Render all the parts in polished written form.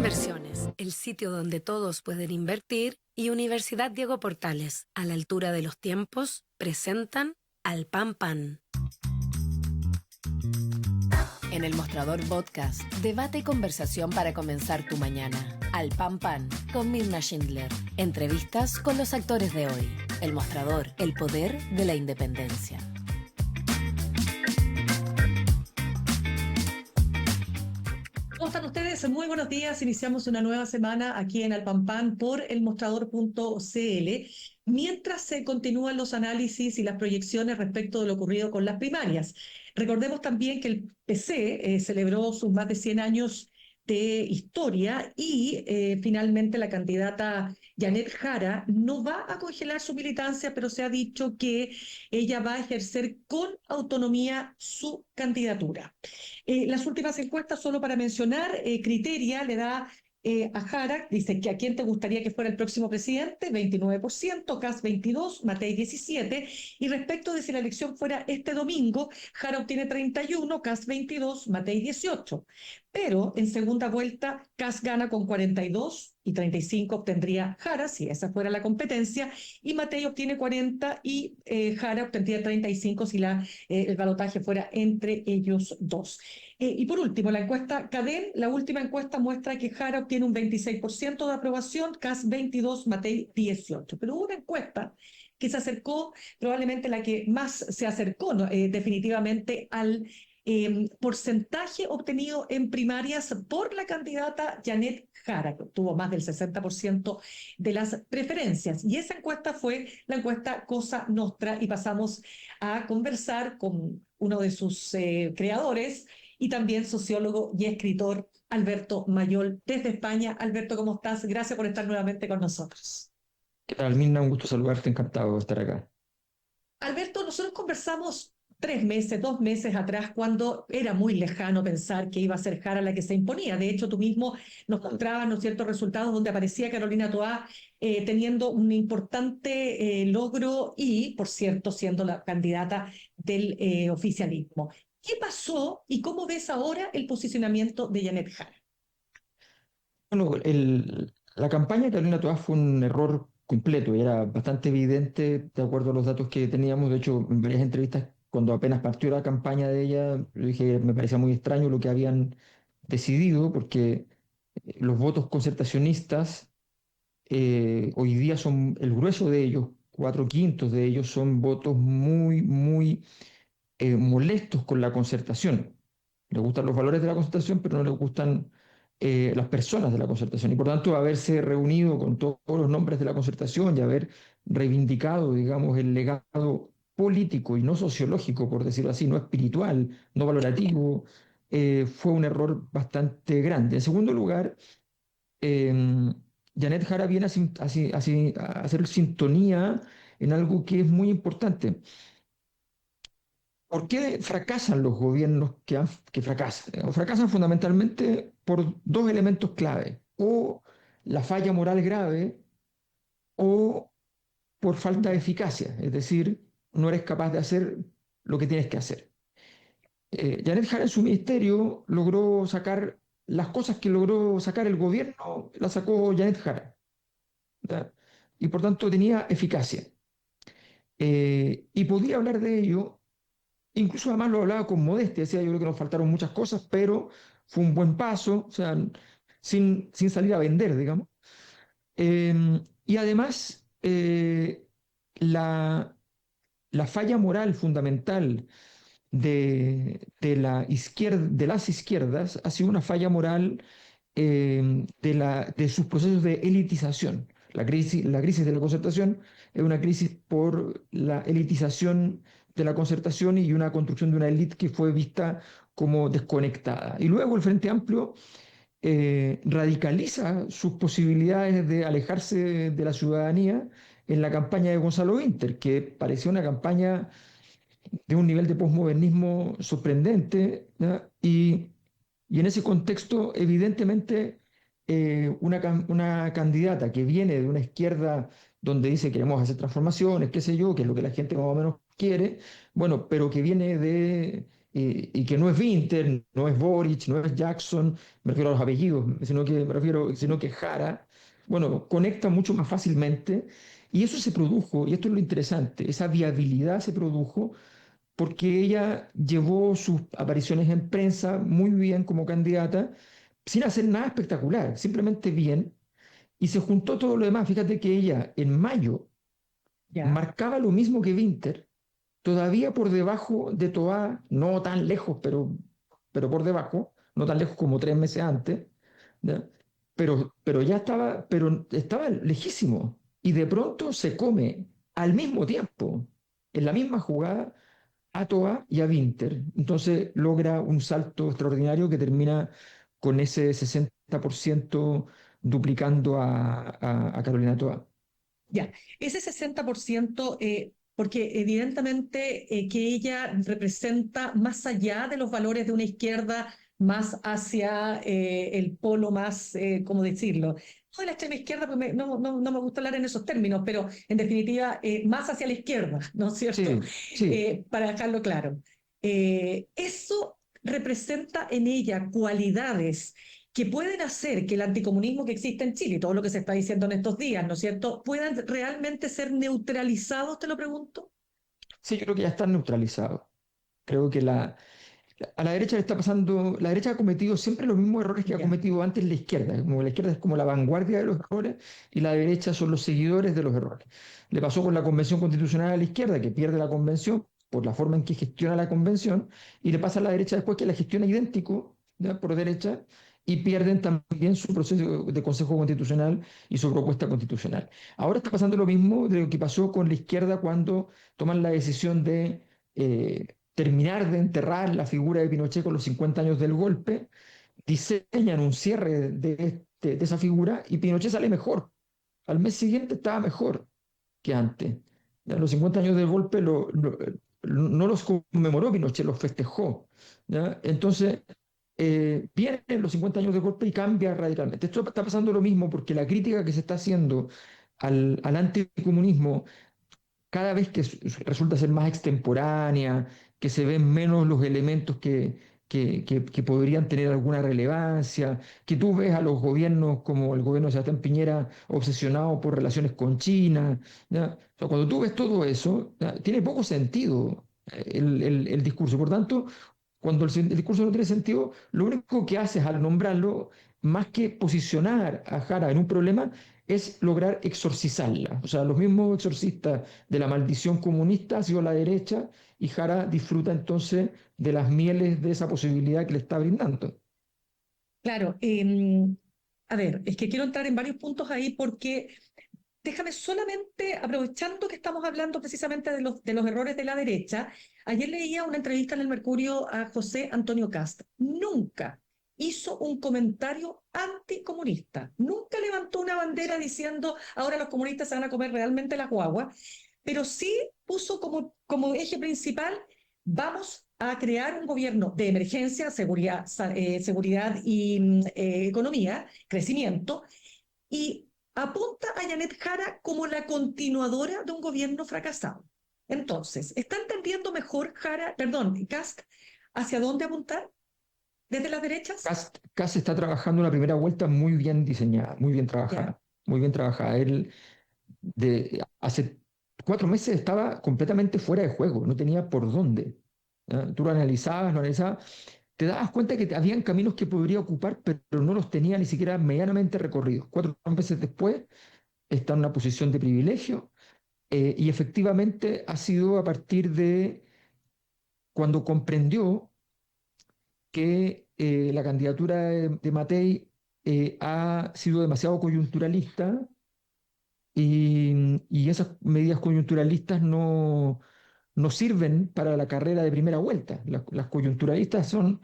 Inversiones, el sitio donde todos pueden invertir, y Universidad Diego Portales, a la altura de los tiempos, presentan Al Pan Pan. En el Mostrador Podcast, debate y conversación para comenzar tu mañana. Al Pan Pan, con Mirna Schindler. Entrevistas con los actores de hoy. El Mostrador, el poder de la independencia. ¿Cómo están ustedes? Muy buenos días. Iniciamos una nueva semana aquí en Alpampan por elmostrador.cl. Mientras se continúan los análisis y las proyecciones respecto de lo ocurrido con las primarias. Recordemos también que el PC celebró sus más de 100 años de historia y finalmente la candidata Janet Jara no va a congelar su militancia, pero se ha dicho que ella va a ejercer con autonomía su candidatura. Las últimas encuestas, solo para mencionar, Criteria le da a Jara, dice que a quién te gustaría que fuera el próximo presidente, 29%, Kast 22%, Matei 17%, y respecto de si la elección fuera este domingo, Jara obtiene 31%, Kast 22%, Matei 18%. Pero en segunda vuelta, Kast gana con 42% y 35% obtendría Jara, si esa fuera la competencia, y Matei obtiene 40% y Jara obtendría 35% si el balotaje fuera entre ellos dos. Y por último, la encuesta Cadem, la última encuesta muestra que Jara obtiene un 26% de aprobación, Kast 22%, Matei 18%. Pero hubo una encuesta que se acercó, probablemente la que más se acercó, ¿no? Definitivamente al porcentaje obtenido en primarias por la candidata Janet Jara, que obtuvo más del 60% de las preferencias. Y esa encuesta fue la encuesta Cosa Nostra, y pasamos a conversar con uno de sus creadores y también sociólogo y escritor, Alberto Mayol, desde España. Alberto, ¿cómo estás? Gracias por estar nuevamente con nosotros. ¿Qué tal, Mirna? Un gusto saludarte, encantado de estar acá. Alberto, nosotros conversamos 3 meses, 2 meses atrás, cuando era muy lejano pensar que iba a ser Jara la que se imponía. De hecho, tú mismo nos mostrabas, ¿no es cierto?, resultados donde aparecía Carolina Toá teniendo un importante logro y, por cierto, siendo la candidata del oficialismo. ¿Qué pasó y cómo ves ahora el posicionamiento de Janet Jara? Bueno, la campaña de Carolina Toás fue un error completo y era bastante evidente de acuerdo a los datos que teníamos. De hecho, en varias entrevistas, cuando apenas partió la campaña de ella, yo dije, me parecía muy extraño lo que habían decidido, porque los votos concertacionistas hoy día son el grueso de ellos, 4/5 de ellos son votos muy molestos con la concertación. Les gustan los valores de la concertación, pero no les gustan las personas de la concertación. Y por tanto, haberse reunido con todos los nombres de la concertación y haber reivindicado, digamos, el legado político y no sociológico, por decirlo así, no espiritual, no valorativo, fue un error bastante grande. En segundo lugar, eh, Janet Jara viene a hacer sintonía en algo que es muy importante. ¿Por qué fracasan los gobiernos que fracasan? Fracasan fundamentalmente por dos elementos clave: o la falla moral grave o por falta de eficacia, es decir, no eres capaz de hacer lo que tienes que hacer. Janet Jara en su ministerio logró sacar las cosas que logró sacar el gobierno, las sacó Janet Jara, ¿verdad? Y por tanto tenía eficacia. Y podía hablar de ello. Incluso además lo hablaba con modestia, decía, yo creo que nos faltaron muchas cosas, pero fue un buen paso, o sea, sin salir a vender, digamos. Y además, la, la falla moral fundamental de las izquierdas ha sido una falla moral de sus procesos de elitización. La crisis de la concertación es una crisis por la elitización de la concertación y una construcción de una élite que fue vista como desconectada. Y luego el Frente Amplio radicaliza sus posibilidades de alejarse de la ciudadanía en la campaña de Gonzalo Winter, que parecía una campaña de un nivel de posmodernismo sorprendente, ¿ya? Y en ese contexto, evidentemente, una candidata que viene de una izquierda donde dice queremos hacer transformaciones, qué sé yo, que es lo que la gente más o menos quiere, bueno, pero que viene de y que no es Winter, no es Boric, no es Jackson, me refiero a los apellidos, sino que Jara, bueno, conecta mucho más fácilmente. Y eso se produjo, y esto es lo interesante, esa viabilidad se produjo porque ella llevó sus apariciones en prensa muy bien como candidata, sin hacer nada espectacular, simplemente bien, y se juntó todo lo demás. Fíjate que ella en mayo Ya, marcaba lo mismo que Winter, todavía por debajo de Toá, no tan lejos, pero por debajo, no tan lejos como 3 meses antes, ¿ya? Pero estaba lejísimo. Y de pronto se come al mismo tiempo, en la misma jugada, a Toa y a Winter. Entonces logra un salto extraordinario que termina con ese 60% duplicando a Carolina Toa. ya. Ese 60%, porque evidentemente que ella representa más allá de los valores de una izquierda, más hacia el polo más, ¿cómo decirlo? No de la extrema izquierda, porque no me gusta hablar en esos términos, pero en definitiva, más hacia la izquierda, ¿no es cierto? Sí, sí, Para dejarlo claro. Eso representa en ella cualidades que pueden hacer que el anticomunismo que existe en Chile y todo lo que se está diciendo en estos días, ¿no es cierto?, puedan realmente ser neutralizados, te lo pregunto. sí, yo creo que ya están neutralizados. Creo que a la derecha le está pasando, la derecha ha cometido siempre los mismos errores que ha Ya, cometido antes la izquierda. Como la izquierda es como la vanguardia de los errores y la derecha son los seguidores de los errores. Le pasó con la Convención Constitucional a la izquierda, que pierde la convención por la forma en que gestiona la convención, y le pasa a la derecha después que la gestiona idéntico, ¿ya? Por derecha, y pierden también su proceso de Consejo Constitucional y su propuesta constitucional. Ahora está pasando lo mismo de lo que pasó con la izquierda cuando toman la decisión de terminar de enterrar la figura de Pinochet con los 50 años del golpe, diseñan un cierre de esa figura y Pinochet sale mejor. Al mes siguiente estaba mejor que antes. Ya, los 50 años del golpe no los conmemoró Pinochet, los festejó. ¿Ya? Entonces, vienen los 50 años del golpe y cambia radicalmente. Esto está pasando lo mismo porque la crítica que se está haciendo al anticomunismo cada vez que resulta ser más extemporánea, que se ven menos los elementos que podrían tener alguna relevancia, que tú ves a los gobiernos como el gobierno de Sebastián Piñera obsesionado por relaciones con China, ¿ya? O sea, cuando tú ves todo eso, ¿ya? Tiene poco sentido el discurso. Por tanto, cuando el discurso no tiene sentido, lo único que haces al nombrarlo, más que posicionar a Jara en un problema, es lograr exorcizarla. O sea, los mismos exorcistas de la maldición comunista ha sido la derecha y Jara disfruta entonces de las mieles de esa posibilidad que le está brindando. claro. A ver, es que quiero entrar en varios puntos ahí porque déjame solamente, aprovechando que estamos hablando precisamente de los errores de la derecha, ayer leía una entrevista en el Mercurio a José Antonio Cast. Nunca hizo un comentario anticomunista, nunca levantó una bandera diciendo ahora los comunistas se van a comer realmente las guaguas, pero sí puso como eje principal, vamos a crear un gobierno de emergencia, seguridad y economía, crecimiento, y apunta a Janet Jara como la continuadora de un gobierno fracasado. Entonces, ¿está entendiendo mejor Jara, perdón, Cast, hacia dónde apuntar desde las derechas? Kass está trabajando una primera vuelta muy bien diseñada, muy bien Ya, trabajada, muy bien trabajada. Él hace 4 meses estaba completamente fuera de juego, no tenía por dónde. ¿Ya? Tú lo analizabas, te dabas cuenta que habían caminos que podría ocupar, pero no los tenía ni siquiera medianamente recorridos. 4 meses después está en una posición de privilegio y efectivamente ha sido a partir de cuando comprendió que la candidatura de Matei ha sido demasiado coyunturalista y esas medidas coyunturalistas no sirven para la carrera de primera vuelta. Las coyunturalistas son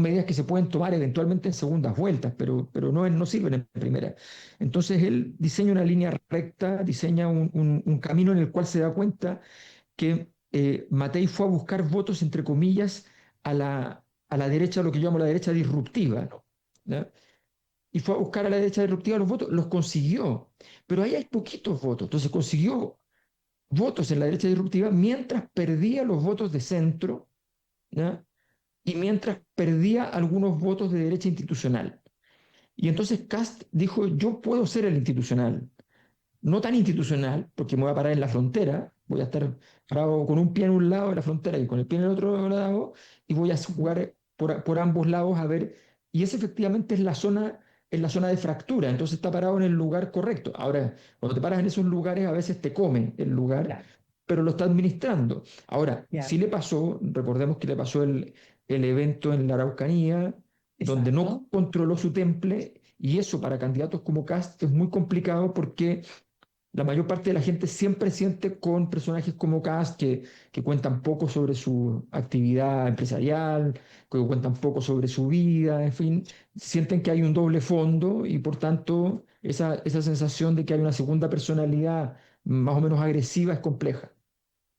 medidas que se pueden tomar eventualmente en segundas vueltas, pero no sirven en primera. Entonces él diseña una línea recta, diseña un camino en el cual se da cuenta que Matei fue a buscar votos, entre comillas, a la derecha, lo que yo llamo la derecha disruptiva, ¿no? ¿Ya? Y fue a buscar a la derecha disruptiva los votos, los consiguió, pero ahí hay poquitos votos, entonces consiguió votos en la derecha disruptiva mientras perdía los votos de centro, ¿ya? y mientras perdía algunos votos de derecha institucional. Y entonces Kast dijo, yo puedo ser el institucional, no tan institucional, porque me voy a parar en la frontera, voy a estar parado con un pie en un lado de la frontera y con el pie en el otro lado, y voy a jugar por ambos lados a ver, y esa efectivamente es la zona de fractura, entonces está parado en el lugar correcto. Ahora, cuando te paras en esos lugares, a veces te come el lugar, Claro, pero lo está administrando. Ahora, ya, sí le pasó, recordemos que le pasó el evento en la Araucanía, donde no exacto. controló su temple, y eso para candidatos como Kast es muy complicado porque la mayor parte de la gente siempre siente con personajes como Kast que cuentan poco sobre su actividad empresarial, que cuentan poco sobre su vida, en fin, sienten que hay un doble fondo y por tanto esa sensación de que hay una segunda personalidad más o menos agresiva es compleja.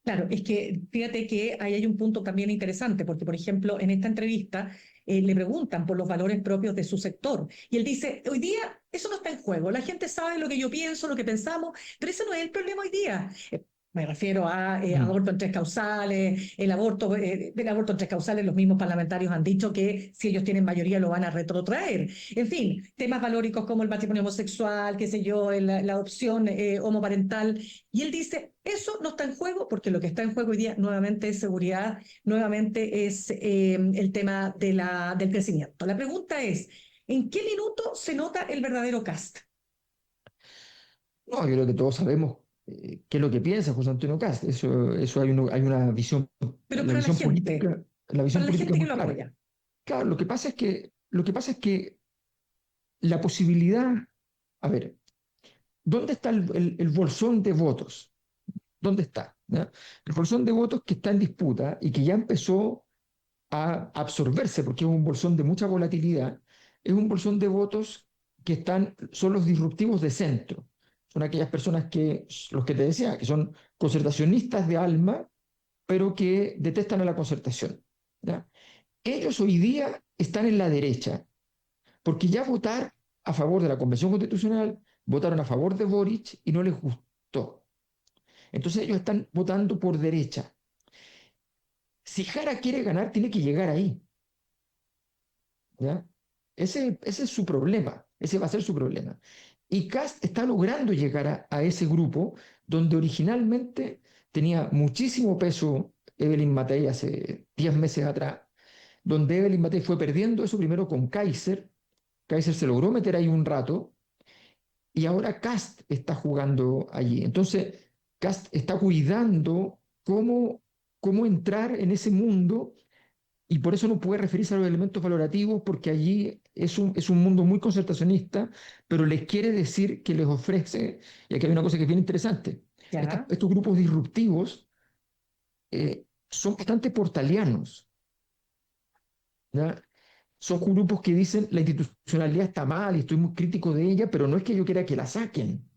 Claro, es que fíjate que ahí hay un punto también interesante, porque por ejemplo, en esta entrevista le preguntan por los valores propios de su sector y él dice, hoy día eso no está en juego, la gente sabe lo que yo pienso, lo que pensamos, pero ese no es el problema hoy día. Me refiero a Mm. aborto en tres causales, del aborto en tres causales, los mismos parlamentarios han dicho que si ellos tienen mayoría lo van a retrotraer. En fin, temas valóricos como el matrimonio homosexual, qué sé yo, la adopción homoparental. Y él dice, eso no está en juego porque lo que está en juego hoy día nuevamente es seguridad, nuevamente es el tema del crecimiento. La pregunta es, ¿en qué minuto se nota el verdadero cast? No, yo creo que todos sabemos qué es lo que piensa José Antonio Kast. Eso hay una visión, Pero para la visión la política es gente que muy lo clara. apoya. Claro, lo que pasa es que la posibilidad, a ver, ¿dónde está el bolsón de votos? ¿Dónde está? ¿Ya? El bolsón de votos que está en disputa y que ya empezó a absorberse, porque es un bolsón de mucha volatilidad, es un bolsón de votos son los disruptivos de centro. Son aquellas personas los que te decía, que son concertacionistas de alma, pero que detestan a la concertación. ¿Ya? Ellos hoy día están en la derecha, porque ya votar a favor de la Convención Constitucional, votaron a favor de Boric y no les gustó. Entonces ellos están votando por derecha. Si Jara quiere ganar, tiene que llegar ahí. ¿Ya? Ese es su problema, ese va a ser su problema. Y Kast está logrando llegar a ese grupo donde originalmente tenía muchísimo peso Evelyn Matei hace 10 meses atrás, donde Evelyn Matei fue perdiendo eso primero con Kaiser. Kaiser se logró meter ahí un rato y ahora Kast está jugando allí. Entonces, Kast está cuidando cómo entrar en ese mundo y por eso no puede referirse a los elementos valorativos, porque allí es un mundo muy concertacionista, pero les quiere decir que les ofrece, y aquí hay una cosa que es bien interesante, ¿Ya? estos grupos disruptivos son bastante portalianos, ¿ya? Son grupos que dicen la institucionalidad está mal y estoy muy crítico de ella, pero no es que yo quiera que la saquen,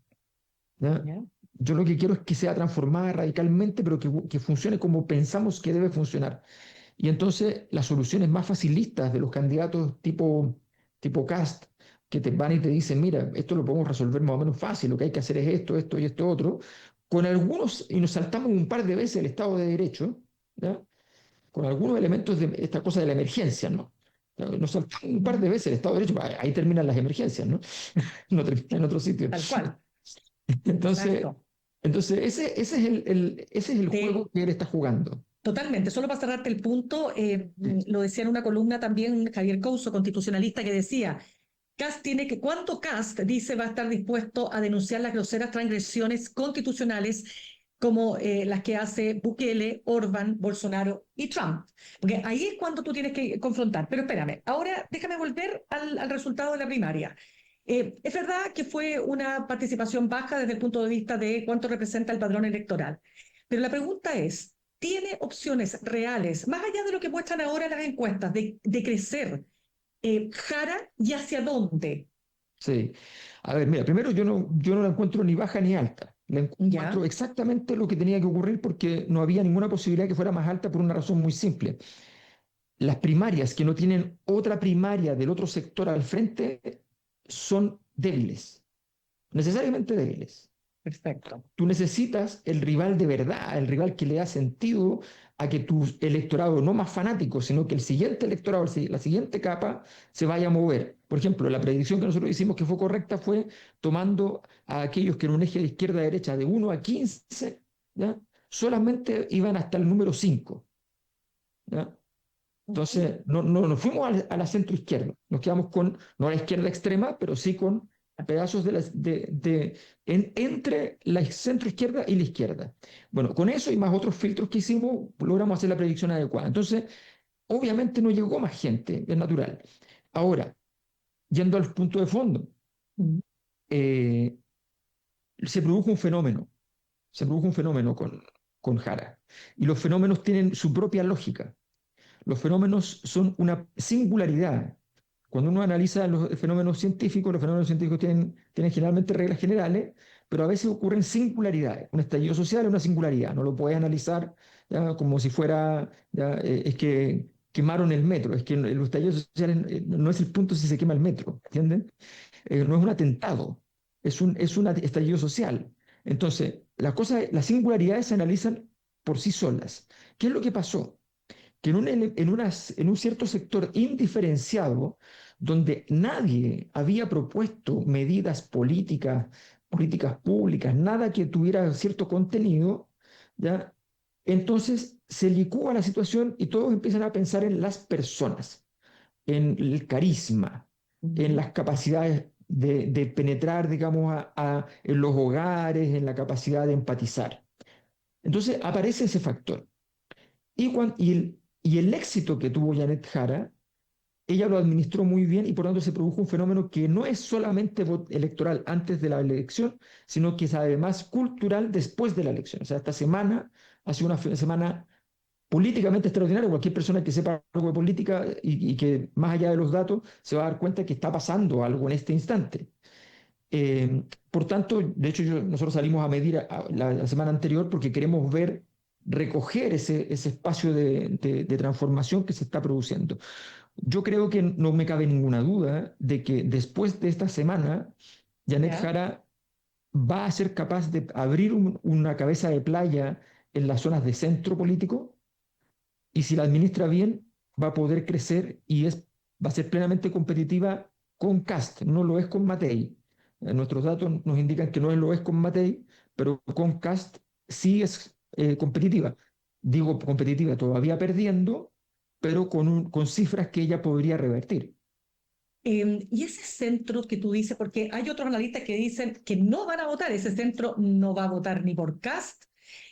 ¿ya? ¿Ya? Yo lo que quiero es que sea transformada radicalmente, pero que funcione como pensamos que debe funcionar. Y entonces las soluciones más facilistas de los candidatos tipo Cast, que te van y te dicen, mira, esto lo podemos resolver más o menos fácil, lo que hay que hacer es esto, esto y esto otro, con algunos, y nos saltamos un par de veces el Estado de Derecho, ¿ya? Con algunos elementos de esta cosa de la emergencia, ¿no? Nos saltamos un par de veces el Estado de Derecho, ahí terminan las emergencias, ¿no? No terminan en otro sitio. Tal cual. Entonces, Exacto. entonces ese es el juego De, que él está jugando. Totalmente, solo para cerrarte el punto, Sí. lo decía en una columna también Javier Couso, constitucionalista, que decía, ¿cuánto Cast dice va a estar dispuesto a denunciar las groseras transgresiones constitucionales como las que hace Bukele, Orban, Bolsonaro y Trump? Porque ahí es cuando tú tienes que confrontar. Pero espérame, ahora déjame volver al resultado de la primaria. Es verdad que fue una participación baja desde el punto de vista de cuánto representa el padrón electoral, pero la pregunta es, ¿tiene opciones reales, más allá de lo que muestran ahora las encuestas, de crecer Jara y hacia dónde? Sí. A ver, mira, primero yo no la encuentro ni baja ni alta. La ¿Ya? encuentro exactamente lo que tenía que ocurrir porque no había ninguna posibilidad que fuera más alta por una razón muy simple. Las primarias que no tienen otra primaria del otro sector al frente son débiles, necesariamente débiles. Perfecto. Tú necesitas el rival de verdad, el rival que le da sentido a que tu electorado, no más fanático, sino que el siguiente electorado, la siguiente capa, se vaya a mover. Por ejemplo, la predicción que nosotros hicimos que fue correcta fue tomando a aquellos que en un eje de izquierda a derecha de 1 a 15, ¿ya? Solamente iban hasta el número 5. ¿Ya? Entonces, no nos fuimos a la centro izquierda, nos quedamos con, no a la izquierda extrema, pero sí con pedazos entre la centro izquierda y la izquierda. Bueno, con eso y más otros filtros que hicimos, logramos hacer la predicción adecuada. Entonces, obviamente no llegó más gente, es natural. Ahora, yendo al punto de fondo, eh, se produjo un fenómeno, con Jara, y los fenómenos tienen su propia lógica. Los fenómenos son una singularidad. Cuando uno analiza los fenómenos científicos tienen generalmente reglas generales, pero a veces ocurren singularidades. Un estallido social es una singularidad, no lo puedes analizar ya, como si fuera, ya, es que quemaron el metro, es que el estallido social no es el punto si se quema el metro, ¿entienden? No es un atentado, es un estallido social. Entonces, las singularidades se analizan por sí solas. ¿Qué es lo que pasó? Que en un cierto sector indiferenciado, donde nadie había propuesto medidas políticas públicas, nada que tuviera cierto contenido, ¿ya? Entonces se licúa la situación y todos empiezan a pensar en las personas, en el carisma, en las capacidades de penetrar, digamos, en los hogares, en la capacidad de empatizar. Entonces aparece ese factor. Y el éxito que tuvo Janet Jara, ella lo administró muy bien y por lo tanto se produjo un fenómeno que no es solamente electoral antes de la elección, sino que es además cultural después de la elección. O sea, esta semana ha sido una semana políticamente extraordinaria. Cualquier persona que sepa algo de política y que más allá de los datos se va a dar cuenta que está pasando algo en este instante. Por tanto, de hecho, nosotros salimos a medir la semana anterior porque queremos recoger ese espacio de transformación que se está produciendo. Yo creo que no me cabe ninguna duda de que después de esta semana, Janet Jara va a ser capaz de abrir una cabeza de playa en las zonas de centro político y si la administra bien, va a poder crecer va a ser plenamente competitiva con Kast, no lo es con Matei. Nuestros datos nos indican que no lo es con Matei, pero con Kast sí es competitiva. Digo competitiva, todavía perdiendo, pero con cifras que ella podría revertir. Y ese centro que tú dices, porque hay otros analistas que dicen que no van a votar, ese centro no va a votar ni por Kast,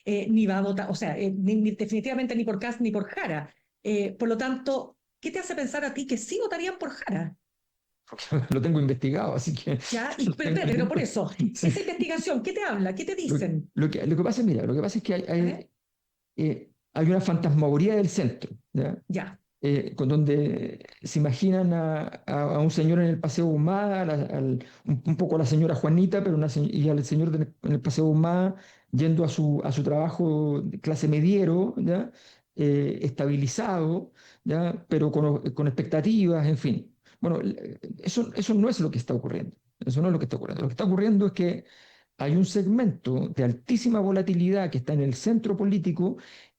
ni va a votar, o sea, definitivamente ni por Kast ni por Jara. Por lo tanto, ¿qué te hace pensar a ti que sí votarían por Jara? Lo tengo investigado, así que... ¿Ya? Pero por eso, sí. esa investigación, ¿qué te habla? ¿Qué te dicen? Lo que pasa, mira, lo que pasa es que hay una fantasmagoría del centro, ¿ya? Ya. Con donde se imaginan a un señor en el Paseo Humada, un poco a la señora Juanita, y al señor en el Paseo Humada yendo a su trabajo de clase mediero, ¿ya? Estabilizado, ¿ya? Pero con expectativas, en fin. Bueno, eso no es lo que está ocurriendo. Eso no es lo que está ocurriendo. Lo que está ocurriendo es que hay un segmento de altísima volatilidad que está en el centro político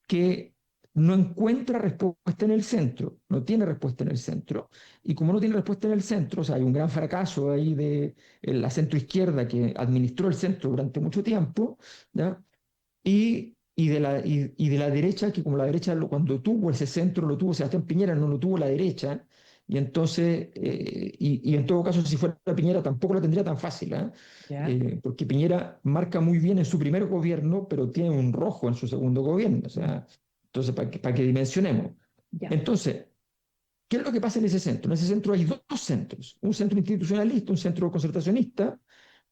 que no encuentra respuesta en el centro, no tiene respuesta en el centro. Y como no tiene respuesta en el centro, o sea, hay un gran fracaso ahí de la centroizquierda que administró el centro durante mucho tiempo, ¿ya? Y de la derecha, que como la derecha cuando tuvo ese centro lo tuvo Sebastián Piñera, no lo tuvo la derecha, y entonces, y en todo caso, si fuera Piñera tampoco lo tendría tan fácil, porque Piñera marca muy bien en su primer gobierno, pero tiene un rojo en su segundo gobierno, o sea, entonces, para que dimensionemos. Entonces, ¿qué es lo que pasa en ese centro? En ese centro hay dos centros, un centro institucionalista, un centro concertacionista,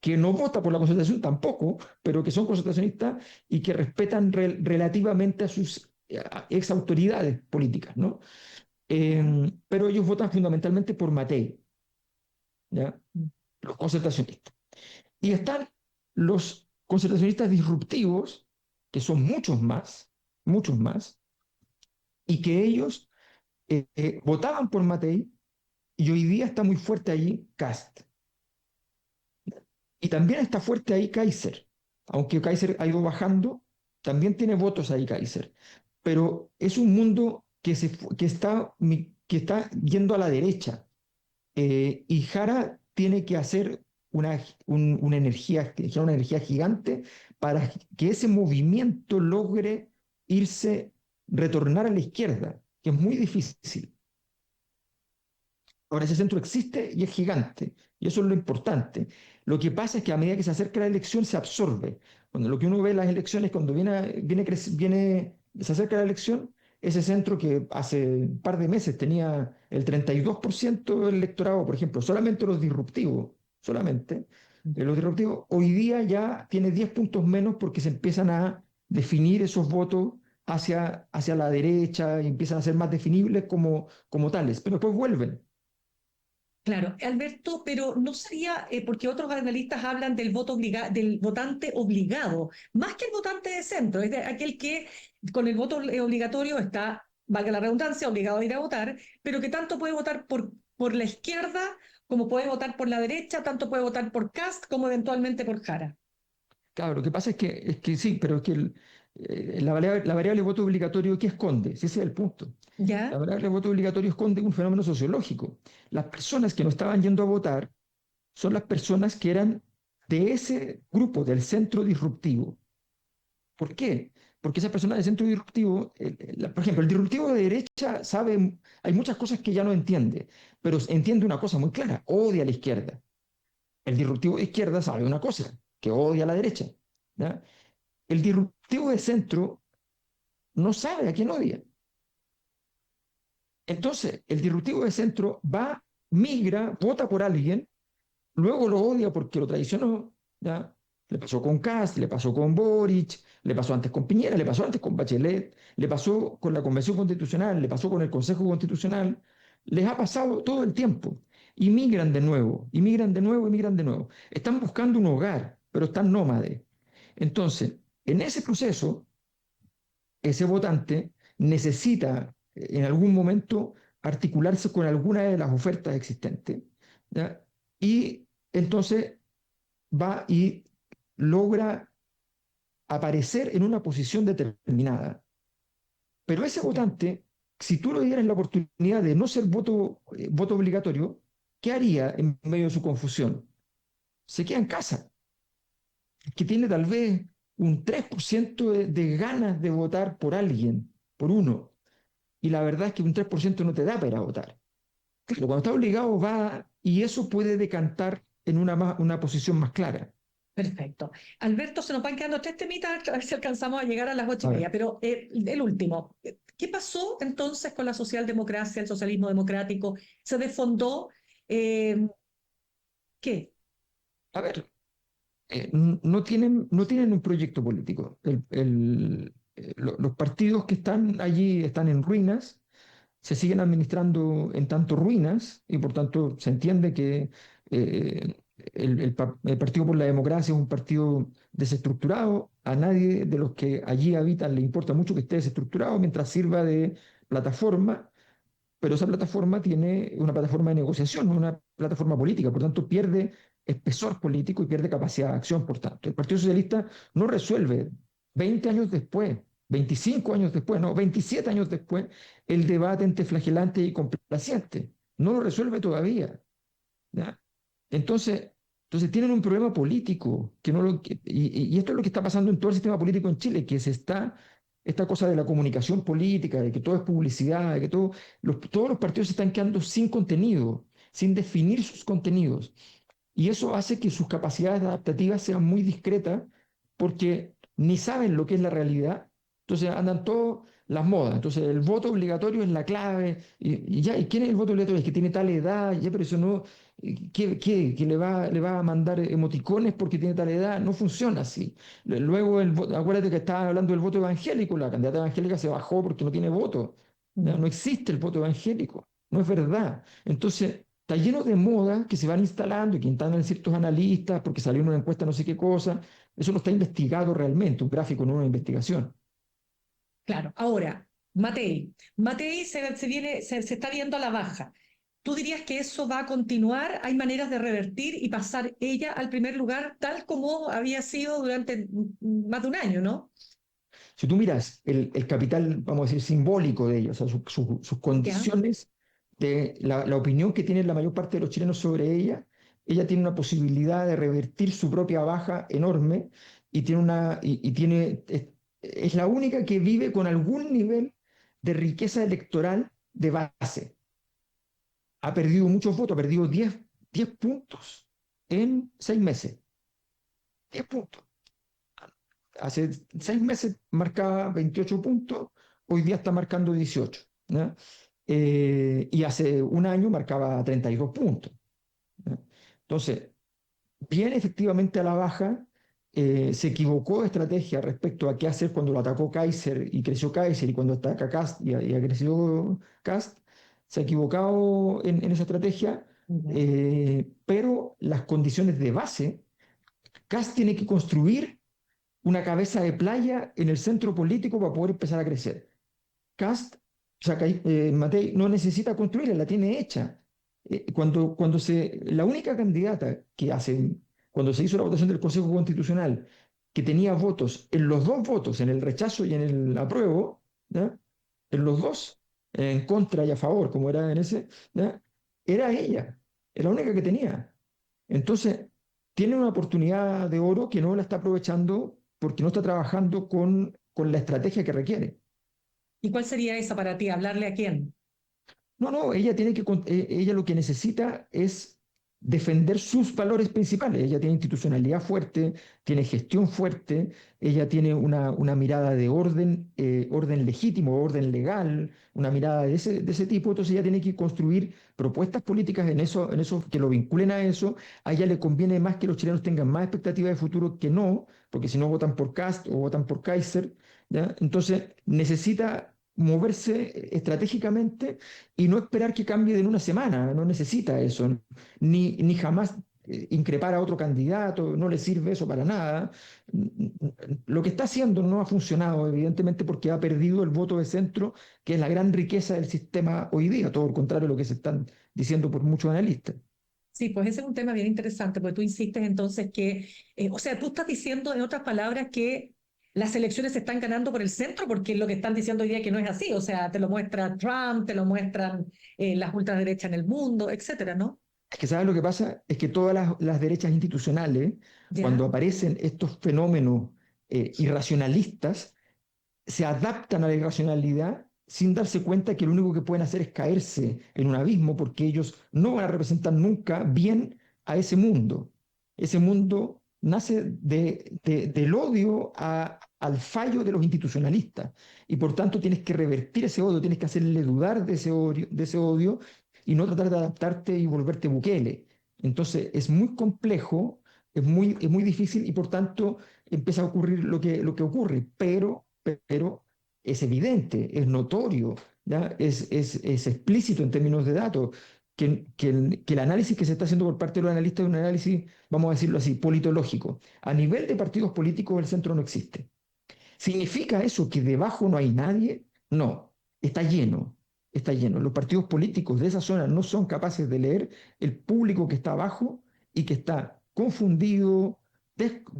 que no vota por la concertación tampoco, pero que son concertacionistas y que respetan relativamente a sus ex autoridades políticas, ¿no? Pero ellos votan fundamentalmente por Matei, ¿ya? Los concertacionistas. Y están los concertacionistas disruptivos, que son muchos más, y que ellos votaban por Matei, y hoy día está muy fuerte ahí Kast. Y también está fuerte ahí Kaiser, aunque Kaiser ha ido bajando, también tiene votos ahí Kaiser. pero es un mundo que está yendo a la derecha. Y Jara tiene que hacer una energía, generar una energía gigante para que ese movimiento logre retornar a la izquierda, que es muy difícil. Ahora ese centro existe y es gigante, y eso es lo importante. Lo que pasa es que a medida que se acerca la elección se absorbe. Cuando lo que uno ve en las elecciones, cuando se acerca la elección, ese centro que hace un par de meses tenía el 32% del electorado, por ejemplo, solamente los disruptivos, hoy día ya tiene 10 puntos menos porque se empiezan a definir esos votos hacia la derecha y empiezan a ser más definibles como tales, pero después vuelven. Claro, Alberto, pero no sería, porque otros analistas hablan del del votante obligado, más que el votante de centro, es de aquel que con el voto obligatorio está, valga la redundancia, obligado a ir a votar, pero que tanto puede votar por la izquierda como puede votar por la derecha, tanto puede votar por Kast como eventualmente por Jara. Claro, lo que pasa es que sí, pero es que la variable voto obligatorio, ¿qué esconde? Si ese es el punto. La ¿Ya? variable voto obligatorio esconde un fenómeno sociológico. Las personas que no estaban yendo a votar son las personas que eran de ese grupo, del centro disruptivo. ¿Por qué? Porque esas personas del centro disruptivo, por ejemplo, el disruptivo de derecha sabe, hay muchas cosas que ya no entiende, pero entiende una cosa muy clara, odia a la izquierda. El disruptivo de izquierda sabe una cosa, que odia a la derecha. ¿Ya? El disruptivo de centro no sabe a quién odia. Entonces, el disruptivo de centro migra, vota por alguien, luego lo odia porque lo traicionó. ¿Ya? Le pasó con Kast, le pasó con Boric, le pasó antes con Piñera, le pasó antes con Bachelet, le pasó con la Convención Constitucional, le pasó con el Consejo Constitucional. Les ha pasado todo el tiempo. Y migran de nuevo, y migran de nuevo, y migran de nuevo. Están buscando un hogar, pero están nómades. Entonces, en ese proceso, ese votante necesita en algún momento articularse con alguna de las ofertas existentes, ¿ya? Y entonces va y logra aparecer en una posición determinada. Pero ese votante, si tú le dieras la oportunidad de no ser voto obligatorio, ¿qué haría en medio de su confusión? Se queda en casa, que tiene tal vez un 3% de ganas de votar por alguien, por uno. Y la verdad es que un 3% no te da para votar. Pero cuando está obligado va y eso puede decantar en una posición más clara. Perfecto. Alberto, se nos van quedando tres temitas, a ver si alcanzamos a llegar a las A 8:30, ver, pero el último. ¿Qué pasó entonces con la socialdemocracia, el socialismo democrático? ¿Se desfondó? Eh, ¿Qué? a ver, no tienen un proyecto político. Los partidos que están allí están en ruinas, se siguen administrando en tanto ruinas y por tanto se entiende que el Partido por la Democracia es un partido desestructurado. A nadie de los que allí habitan le importa mucho que esté desestructurado mientras sirva de plataforma, pero esa plataforma tiene una plataforma de negociación, no una plataforma política, por tanto pierde espesor político y pierde capacidad de acción, por tanto. El Partido Socialista no resuelve 20 años después, 25 años después, no, 27 años después, el debate entre flagelante y complaciente. No lo resuelve todavía. ¿Ya? Entonces, entonces tienen un problema político que no lo, y esto es lo que está pasando en todo el sistema político en Chile, que esta cosa de la comunicación política, de que todo es publicidad, de que todos los partidos se están quedando sin contenido, sin definir sus contenidos. Y eso hace que sus capacidades adaptativas sean muy discretas porque ni saben lo que es la realidad. Entonces andan todas las modas. Entonces el voto obligatorio es la clave. ¿Y quién es el voto obligatorio? Es que tiene tal edad, ya, pero eso no. ¿Qué? ¿Que le va a mandar emoticones porque tiene tal edad? No funciona así. Luego, acuérdate que estaba hablando del voto evangélico. La candidata evangélica se bajó porque no tiene voto. ¿Ya? No existe el voto evangélico. No es verdad. Entonces, está lleno de modas que se van instalando y que instalan ciertos analistas porque salió una encuesta no sé qué cosa. Eso no está investigado realmente, un gráfico no es una investigación. Claro. Ahora, Matei. Matei se está viendo a la baja. ¿Tú dirías que eso va a continuar? ¿Hay maneras de revertir y pasar ella al primer lugar tal como había sido durante más de un año, no? Si tú miras el capital, vamos a decir, simbólico de ellos, o sea, sus ¿Ya? condiciones, de la opinión que tiene la mayor parte de los chilenos sobre ella tiene una posibilidad de revertir su propia baja enorme y tiene es la única que vive con algún nivel de riqueza electoral de base. Ha perdido muchos votos, ha perdido 10 puntos en 6 meses. 10 puntos. Hace 6 meses marcaba 28 puntos, hoy día está marcando 18, ¿no? Y hace un año marcaba 32 puntos, ¿no? Entonces, viene efectivamente a la baja, se equivocó de estrategia respecto a qué hacer cuando lo atacó Kaiser y creció Kaiser y cuando ataca Kast y ha crecido Kast, se ha equivocado en esa estrategia, Ujú. pero las condiciones de base, Kast tiene que construir una cabeza de playa en el centro político para poder empezar a crecer. Kast, o sea, Matei no necesita construirla, la tiene hecha. La única candidata cuando se hizo la votación del Consejo Constitucional, que tenía votos en los dos votos, en el rechazo y en el apruebo, ¿ya? En los dos, en contra y a favor, como era en ese, ¿ya? Era ella, era la única que tenía. Entonces, tiene una oportunidad de oro que no la está aprovechando porque no está trabajando con la estrategia que requiere. ¿Y cuál sería esa para ti? ¿Hablarle a quién? No, no, ella lo que necesita es defender sus valores principales. Ella tiene institucionalidad fuerte, tiene gestión fuerte, ella tiene una mirada de orden legítimo, orden legal, una mirada de ese tipo. Entonces ella tiene que construir propuestas políticas en eso que lo vinculen a eso. A ella le conviene más que los chilenos tengan más expectativa de futuro que no, porque si no votan por Kast o votan por Kaiser, ¿ya? Entonces necesita moverse estratégicamente y no esperar que cambie en una semana, no necesita eso, ni jamás increpar a otro candidato, no le sirve eso para nada. Lo que está haciendo no ha funcionado, evidentemente, porque ha perdido el voto de centro, que es la gran riqueza del sistema hoy día, todo lo contrario a lo que se están diciendo por muchos analistas. Sí, pues ese es un tema bien interesante, porque tú insistes entonces que, o sea, tú estás diciendo en otras palabras que las elecciones se están ganando por el centro, porque lo que están diciendo hoy día que no es así, o sea, te lo muestra Trump, te lo muestran las ultraderechas en el mundo, etcétera, ¿no? Es que, ¿sabes lo que pasa? Es que todas las derechas institucionales, cuando ¿Ya? aparecen estos fenómenos irracionalistas, se adaptan a la irracionalidad sin darse cuenta que lo único que pueden hacer es caerse en un abismo porque ellos no van a representar nunca bien a ese mundo. Ese mundo nace del odio al fallo de los institucionalistas y por tanto tienes que revertir ese odio, tienes que hacerle dudar de ese odio y no tratar de adaptarte y volverte Bukele. Entonces es muy complejo, es muy difícil y por tanto empieza a ocurrir lo que ocurre, pero es evidente, es notorio, ¿ya? Es explícito en términos de datos, que el análisis que se está haciendo por parte de los analistas es un análisis, vamos a decirlo así, politológico. A nivel de partidos políticos, el centro no existe. ¿Significa eso que debajo no hay nadie? No, está lleno, está lleno. Los partidos políticos de esa zona no son capaces de leer el público que está abajo y que está confundido,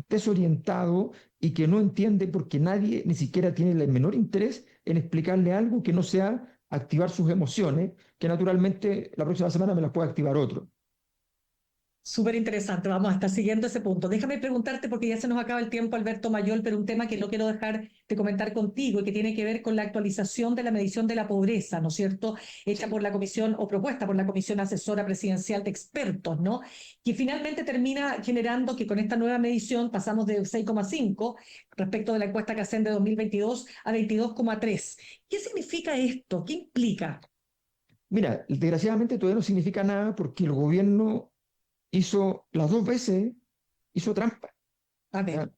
desorientado y que no entiende porque nadie ni siquiera tiene el menor interés en explicarle algo que no sea activar sus emociones, que naturalmente la próxima semana me las puede activar otro. Súper interesante, vamos a estar siguiendo ese punto. Déjame preguntarte, porque ya se nos acaba el tiempo, Alberto Mayol, pero un tema que no quiero dejar de comentar contigo y que tiene que ver con la actualización de la medición de la pobreza, ¿no es cierto? Hecha por la comisión o propuesta por la Comisión Asesora Presidencial de Expertos, ¿no? Que finalmente termina generando que con esta nueva medición pasamos de 6,5 respecto de la encuesta que hacen de 2022 a 22,3. ¿Qué significa esto? ¿Qué implica? Mira, desgraciadamente todavía no significa nada porque el gobierno hizo las dos veces, hizo trampa. A ver.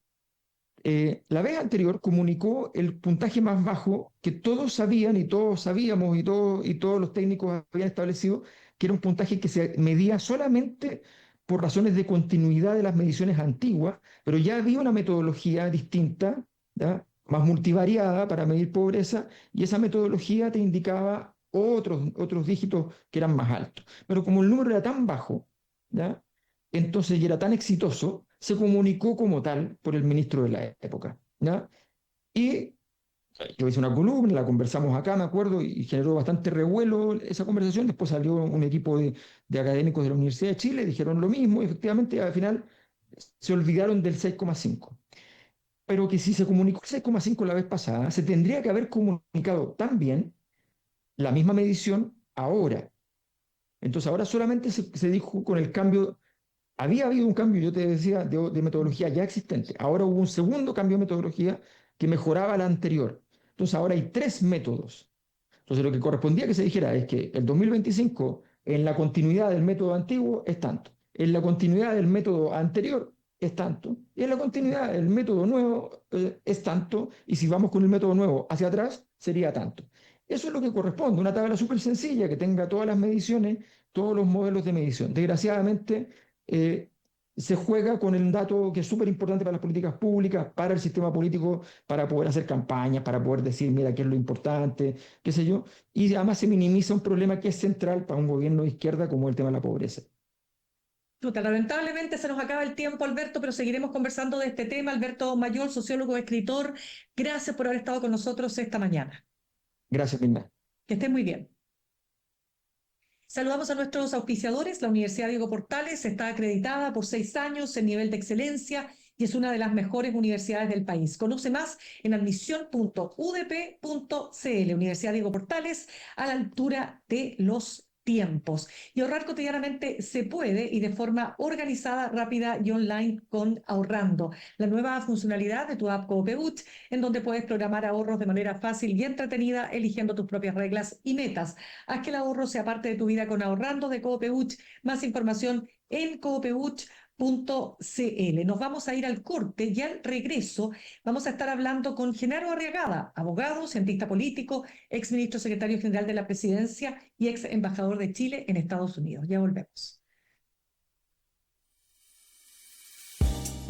¿Ya? La vez anterior comunicó el puntaje más bajo que todos sabían y todos sabíamos y todos los técnicos habían establecido que era un puntaje que se medía solamente por razones de continuidad de las mediciones antiguas, pero ya había una metodología distinta, ¿ya? Más multivariada para medir pobreza y esa metodología te indicaba otros dígitos que eran más altos. Pero como el número era tan bajo, ¿ya? Entonces y era tan exitoso, se comunicó como tal por el ministro de la época, ¿ya? Y Yo hice una columna, la conversamos acá, me acuerdo, y generó bastante revuelo esa conversación. Después salió un equipo de académicos de la Universidad de Chile, dijeron lo mismo, y efectivamente al final se olvidaron del 6,5. Pero que si se comunicó el 6,5 la vez pasada, se tendría que haber comunicado también la misma medición ahora. Entonces ahora solamente se dijo con el cambio, había habido un cambio, yo te decía, de metodología ya existente. Ahora hubo un segundo cambio de metodología que mejoraba la anterior. Entonces ahora hay tres métodos. Entonces lo que correspondía que se dijera es que el 2025 en la continuidad del método antiguo es tanto, en la continuidad del método anterior es tanto, y en la continuidad del método nuevo es tanto, y si vamos con el método nuevo hacia atrás sería tanto. Eso es lo que corresponde, una tabla súper sencilla que tenga todas las mediciones, todos los modelos de medición. Desgraciadamente, eh, se juega con el dato que es súper importante para las políticas públicas, para el sistema político, para poder hacer campañas, para poder decir, mira, qué es lo importante, qué sé yo, y además se minimiza un problema que es central para un gobierno de izquierda como el tema de la pobreza. Chuta, lamentablemente se nos acaba el tiempo, Alberto, pero seguiremos conversando de este tema. Alberto Mayol, sociólogo, escritor, gracias por haber estado con nosotros esta mañana. Gracias, Mirna. Que estés muy bien. Saludamos a nuestros auspiciadores. La Universidad Diego Portales está acreditada por 6 años en nivel de excelencia y es una de las mejores universidades del país. Conoce más en admisión.udp.cl. Universidad Diego Portales, a la altura de los tiempos. Y ahorrar cotidianamente se puede y de forma organizada, rápida y online con Ahorrando, la nueva funcionalidad de tu app Coopeuch, en donde puedes programar ahorros de manera fácil y entretenida, eligiendo tus propias reglas y metas. Haz que el ahorro sea parte de tu vida con Ahorrando de Coopeuch. Más información en coopeuch.cl. Nos vamos a ir al corte y al regreso vamos a estar hablando con Genaro Arriagada, abogado, cientista político, ex ministro secretario general de la Presidencia y ex embajador de Chile en Estados Unidos. Ya volvemos.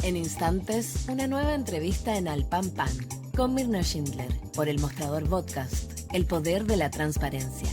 En instantes, una nueva entrevista en Al Pan Pan con Mirna Schindler por El Mostrador Podcast, el poder de la transparencia.